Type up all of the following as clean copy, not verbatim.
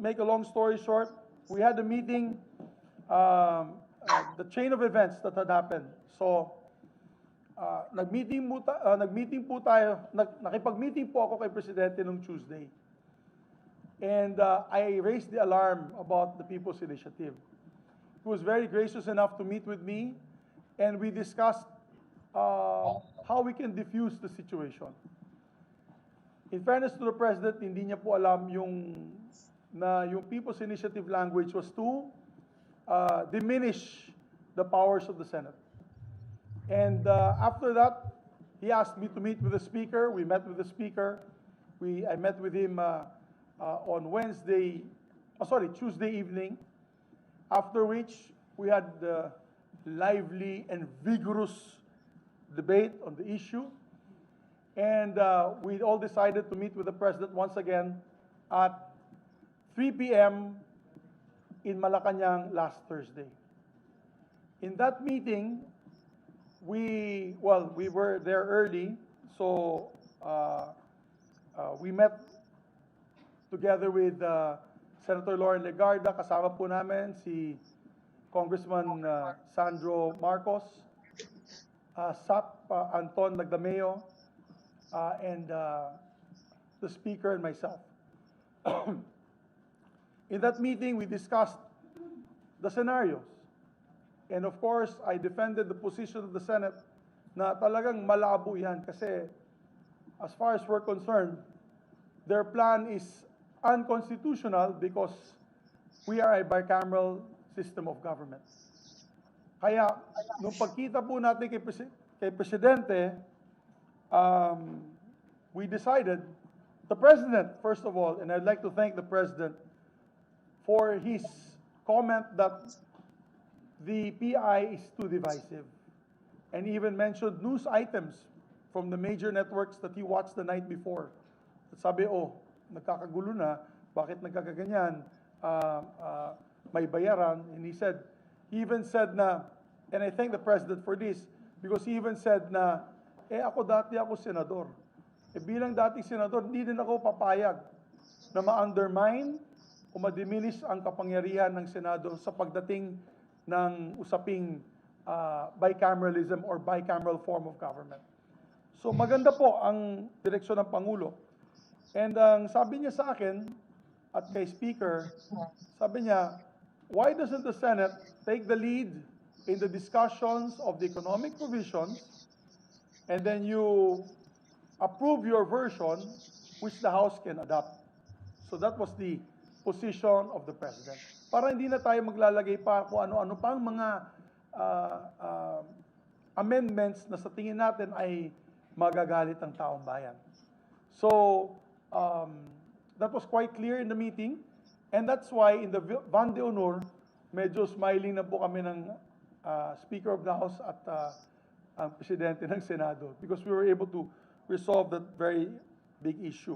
make a long story short, we had a meeting, the chain of events that had happened. So, nag-meeting po tayo, nakipag-meeting po ako kay Presidente nung Tuesday. And I raised the alarm about the People's Initiative. He was very gracious enough to meet with me, and we discussed how we can diffuse the situation. In fairness to the President, hindi niya po alam yung People's Initiative language was to diminish the powers of the Senate. And after that, he asked me to meet with the Speaker. We met with the Speaker. I met with him on Tuesday evening, after which we had the lively and vigorous debate on the issue. And we all decided to meet with the President once again at 3 p.m. in Malacanang last Thursday. In that meeting, we were there early, so we met together with Senator Lauren Legarda. Kasama po namin si Congressman Sandro Marcos, Sap Anton Lagdameo, and the Speaker and myself. In that meeting, we discussed the scenarios. And of course, I defended the position of the Senate na talagang malabo yan kasi as far as we're concerned, their plan is unconstitutional because we are a bicameral system of government. Kaya, nung pagkita po natin kay Presidente, we decided, the President, first of all, and I'd like to thank the President for his comment that the PI is too divisive, and even mentioned news items from the major networks that he watched the night before. At sabi, nagkakagulo na, bakit nagkakaganyan, may bayaran, and he even said na, and I thank the President for this, because he even said na, dati ako senador. Bilang dating senador, hindi din ako papayag na ma-undermine o ma-diminish ang kapangyarihan ng Senado sa pagdating ng usaping bicameralism or bicameral form of government. So maganda po ang direksyon ng Pangulo. And ang sabi niya sa akin at kay Speaker, sabi niya, why doesn't the Senate take the lead in the discussions of the economic provisions and then you approve your version which the House can adopt? So that was the position of the President. Para hindi na tayo maglalagay pa kung ano-ano pang mga amendments na sa tingin natin ay magagalit ang taong bayan. So, that was quite clear in the meeting, and that's why in the Van de Honor, medyo smiling na po kami ng Speaker of the House at ang Presidente ng Senado because we were able to resolve that very big issue.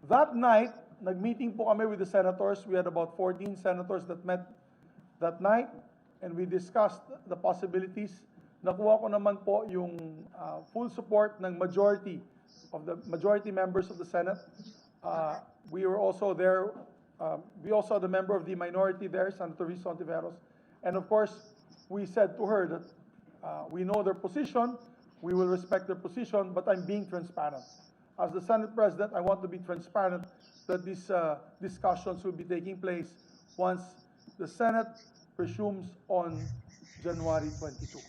That night, nag-meeting po kami with the senators. We had about 14 senators that met that night, and we discussed the possibilities. Nakuha ko naman po yung full support ng majority members of the Senate. We were also there. We also had a member of the minority there, Senator Rizzo Ontiveros. And of course, we said to her that we know their position, we will respect their position, but I'm being transparent. As the Senate President, I want to be transparent that these discussions will be taking place once the Senate presumes on January 22.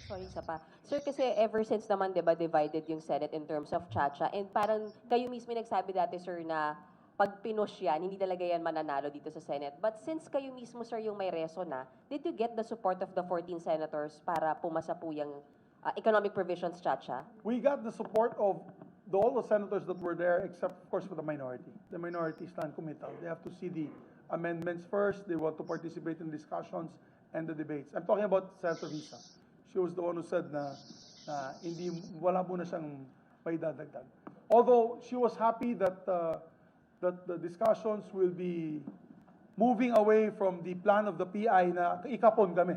Sorry, isa pa. Sir, kasi ever since naman, di ba, divided yung Senate in terms of Chacha, and parang kayo mismo nagsabi dati, sir, na pag pinush yan, hindi talaga yan mananalo dito sa Senate. But since kayo mismo, sir, yung may reso na, did you get the support of the 14 senators para pumasa po yung economic provisions, Chacha? We got the support of all the senators that were there, except, of course, for the minority. The minority is non-committal. They have to see the amendments first. They want to participate in discussions and the debates. I'm talking about Senator Risa. She was the one who said na wala muna siyang may dadagdag. Although she was happy that the discussions will be moving away from the plan of the PI na ikapon kami.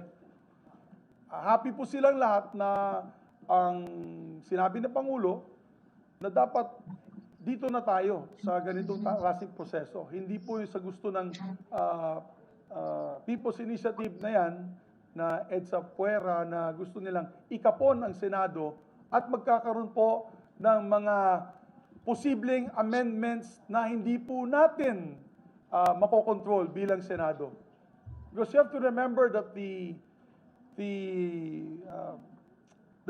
Happy po silang lahat na ang sinabi ng Pangulo na dapat dito na tayo sa ganitong klaseng proseso. Hindi po yung sa gusto ng People's Initiative na yan, na EDSA Puera, na gusto nilang ikapon ang Senado at magkakaroon po ng mga posibleng amendments na hindi po natin makokontrol bilang Senado. Because you have to remember that the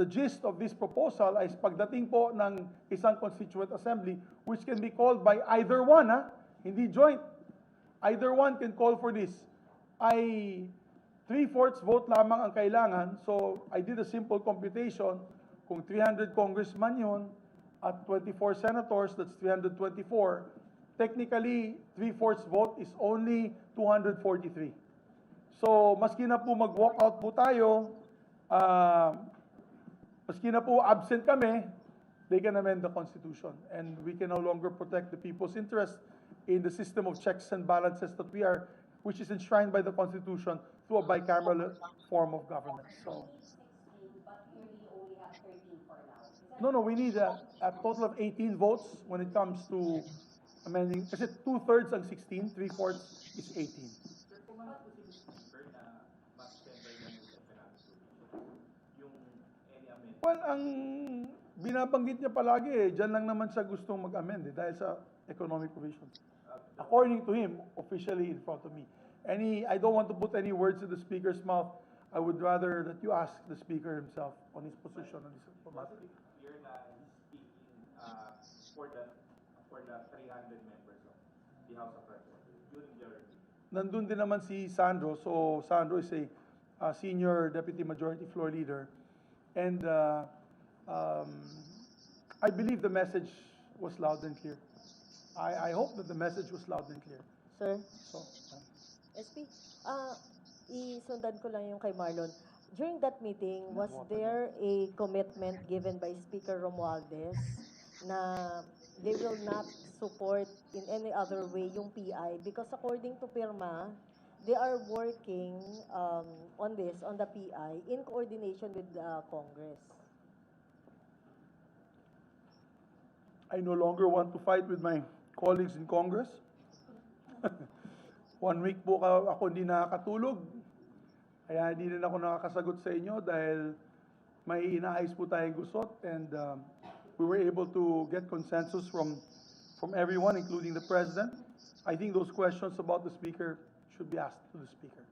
gist of this proposal ay pagdating po ng isang constituent assembly, which can be called by either one, hindi joint. Either one can call for this. Ay 3/4 vote lamang ang kailangan. So I did a simple computation. Kung 300 congressman yun at 24 senators, that's 324. Technically, 3/4 vote is only 243. So maski na po mag-walk out po tayo, maski na po absent kami, they can amend the Constitution. And we can no longer protect the people's interest in the system of checks and balances that we are, which is enshrined by the Constitution through a bicameral form of government. So, no, we need a total of 18 votes when it comes to amending. Kasi 2/3 ang 16, 3/4 is 18. Well, ang binabanggit niya palagi dyan lang naman siya gustong mag-amend dahil sa economic provisions. According to him, officially in front of me. I don't want to put any words in the speaker's mouth. I would rather that you ask the speaker himself on his position on this matter. Clear na he's speaking for the 300 members of the House of Representatives during their meeting. Nandun din naman si Sandro. So Sandro is a senior deputy majority floor leader. And I believe the message was loud and clear. I hope that the message was loud and clear. Sir, So, SP, isundan ko lang yung kay Marlon. During that meeting, was there a commitment given by Speaker Romualdez na they will not support in any other way yung PI? Because according to Pirma, they are working on the PI, in coordination with Congress. I no longer want to fight with my colleagues in Congress. 1 week po ako hindi nakakatulog. Kaya hindi rin ako nakakasagot sa inyo dahil may inaayos po tayong gusot, and we were able to get consensus from everyone, including the President. I think those questions about the Speaker should be asked to the Speaker.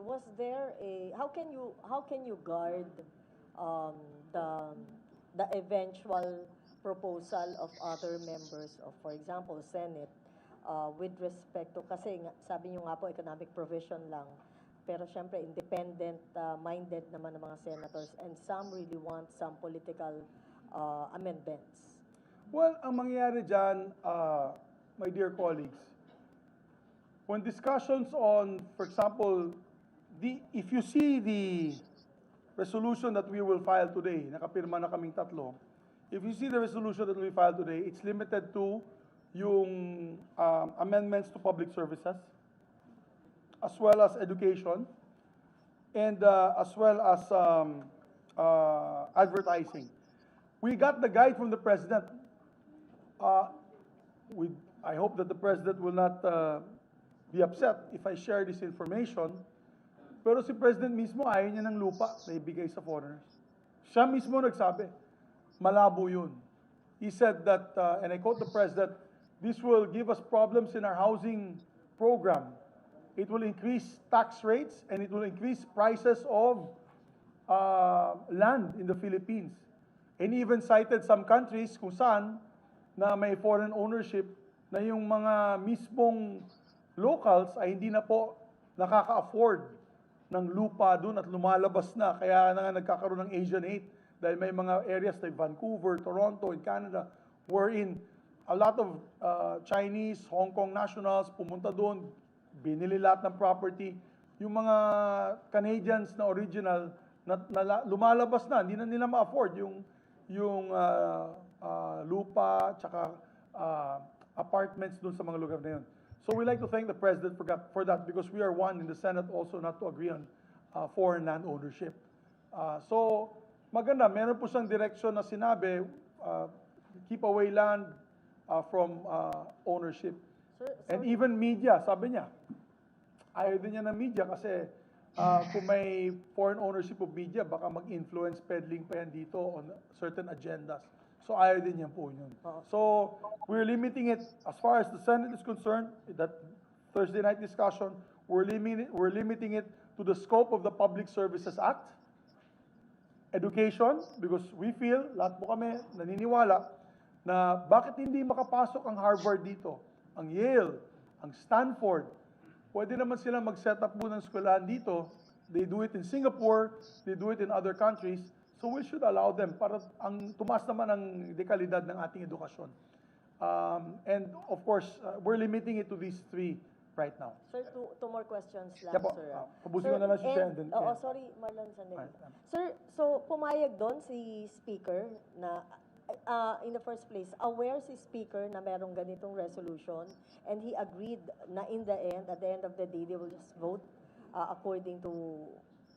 Was there how can you guard the eventual proposal of other members of, for example, Senate, with respect to, kasi sabi niyo nga po economic provision lang, pero syempre independent minded naman ng mga senators, and some really want some political amendments. Well, ang mangyayari dyan, my dear colleagues, when discussions on, for example, if you see the resolution that we will file today, nakapirma na kaming tatlo, if you see the resolution that we file today, it's limited to yung amendments to public services, as well as education, and as well as advertising. We got the guide from the President. I hope that the President will not be upset if I share this information. Pero si President mismo, ayaw niya ng lupa na ibigay sa foreigners. Siya mismo nagsabi, malabo yun. He said that, and I quote the President, this will give us problems in our housing program. It will increase tax rates, and it will increase prices of land in the Philippines. And he even cited some countries kung saan na may foreign ownership na yung mga mismong locals ay hindi na po nakaka-afford ng lupa doon at lumalabas na. Kaya na nga nagkakaroon ng Asian hate dahil may mga areas like Vancouver, Toronto, and Canada wherein a lot of Chinese, Hong Kong nationals pumunta doon, binili lahat ng property. Yung mga Canadians na original na lumalabas na, hindi na nila ma-afford yung lupa tsaka apartments doon sa mga lugar na yun. So we like to thank the President for that, because we are one in the Senate also not to agree on foreign land ownership. So maganda, meron po siyang direksyon na sinabi, keep away land, from ownership. Sir, And sorry. even media, sabi niya, ayaw din niya ng media kasi kung may foreign ownership of media, baka mag-influence peddling pa yan dito on certain agendas. So ayaw din yan po yun. So we're limiting it, as far as the Senate is concerned, that Thursday night discussion, we're limiting it to the scope of the Public Services Act, education, because we feel, lahat po kami naniniwala, na bakit hindi makapasok ang Harvard dito, ang Yale, ang Stanford. Pwede naman sila mag-set up po ng eskwelahan dito. They do it in Singapore, they do it in other countries, so we should allow them para ang tumaas naman ang dekalidad ng ating edukasyon. And of course, we're limiting it to these three right now. Sir, two more questions lang, Yeah po. sir. Pabusin ko na lang si Chair and then- Oo, yeah. sorry, Marlon, sandali. Alright. Sir, so pumayag doon si Speaker na, in the first place, aware si Speaker na merong ganitong resolution, and he agreed na in the end, at the end of the day, they will just vote according to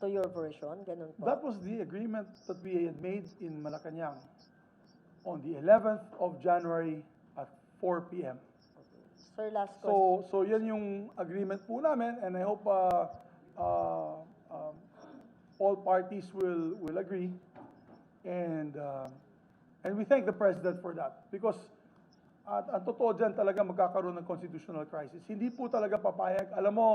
your version, ganun po. That was the agreement that we had made in Malacanang on the 11th of January at 4 p.m. Sir, last question. So yan yung agreement po namin, and I hope all parties will agree, and we thank the President for that, because ang totoo dyan talaga magkakaroon ng constitutional crisis. Hindi po talaga papayag. Alam mo,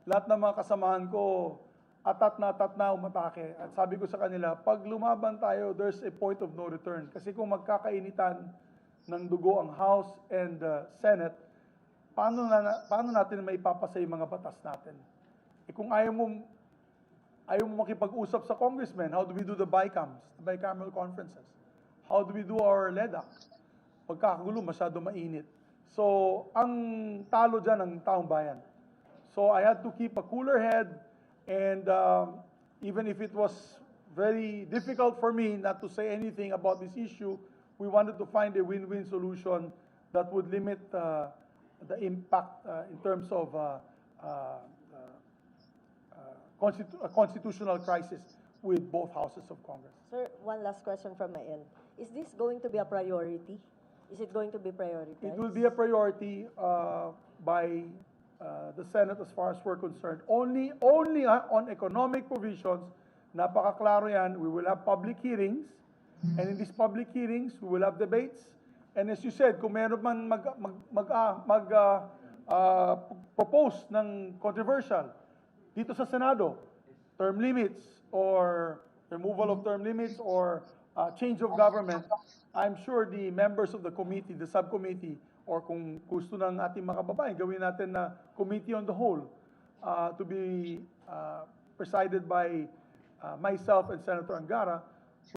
lahat ng mga kasamahan ko, atat na umatake. At sabi ko sa kanila, pag lumaban tayo, there's a point of no return. Kasi kung magkakainitan ng dugo ang House and Senate, paano natin maipapasa yung mga batas natin? Kung ayaw mo makipag-usap sa congressman, how do we do the bicameral conferences? How do we do our LEDAC? Pagkakagulo, masyado mainit. So, ang talo dyan ang taong bayan. So, I had to keep a cooler head, and even if it was very difficult for me not to say anything about this issue, we wanted to find a win-win solution that would limit the impact in terms of a constitutional crisis with both houses of Congress. Sir, one last question from my end. Is this going to be a priority? Is it going to be prioritized? It will be a priority by the Senate as far as we're concerned. Only on economic provisions, napakaklaro yan, we will have public hearings, and in these public hearings, we will have debates. And as you said, kung meron man propose ng controversial dito sa Senado, term limits or removal of term limits or change of government, I'm sure the members of the committee, the subcommittee, or kung gusto ng ating mga kababayan, gawin natin na committee on the whole to be presided by myself and Senator Angara,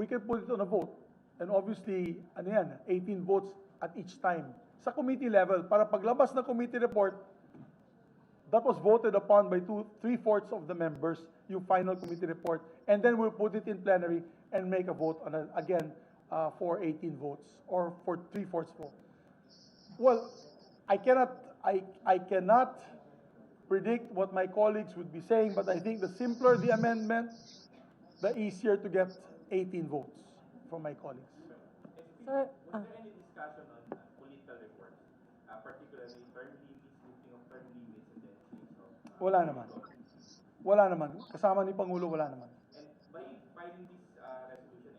we can put it on a vote. And obviously, 18 votes at each time. Sa committee level, para paglabas ng committee report, that was voted upon by 3/4 of the members, yung final committee report, and then we'll put it in plenary and make a vote on again for 18 votes or for 3/4 vote. Well, I cannot predict what my colleagues would be saying, but I think the simpler the amendment, the easier to get 18 votes from my colleagues. Sir, Was there any discussion on political reforms, particularly term limits, lifting of term limits, and then change of Wala naman. Wala naman. Kasama ni Pangulo, wala naman. And by filing this resolution,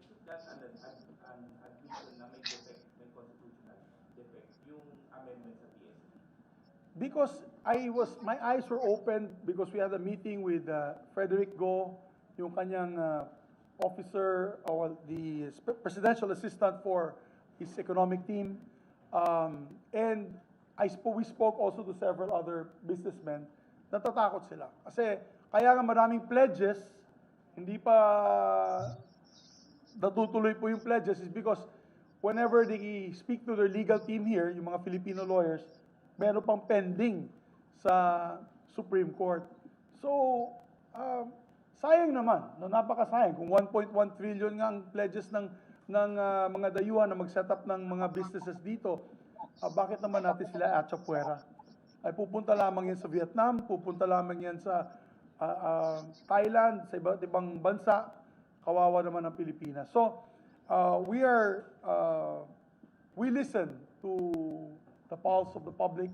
is that an admission na may defect, may constitutional defect, yung amendment sa PSP? Because my eyes were open because we had a meeting with Frederick Go, yung kanyang officer, or the presidential assistant for his economic team. And we spoke also to several other businessmen. Natatakot sila. Kasi kaya nga maraming pledges, hindi pa natutuloy po yung pledges is because whenever they speak to their legal team here, yung mga Filipino lawyers, meron pang pending sa Supreme Court. So, sayang naman, no, napakasayang. Kung 1.1 trillion nga ang pledges ng mga dayuhan na mag-set up ng mga businesses dito, bakit naman natin sila atsapuera? Ay pupunta lamang yan sa Vietnam, pupunta lamang yan sa Thailand, sa iba't ibang bansa, kawawa naman ang Pilipinas. So, we are we listen to the pulse of the public.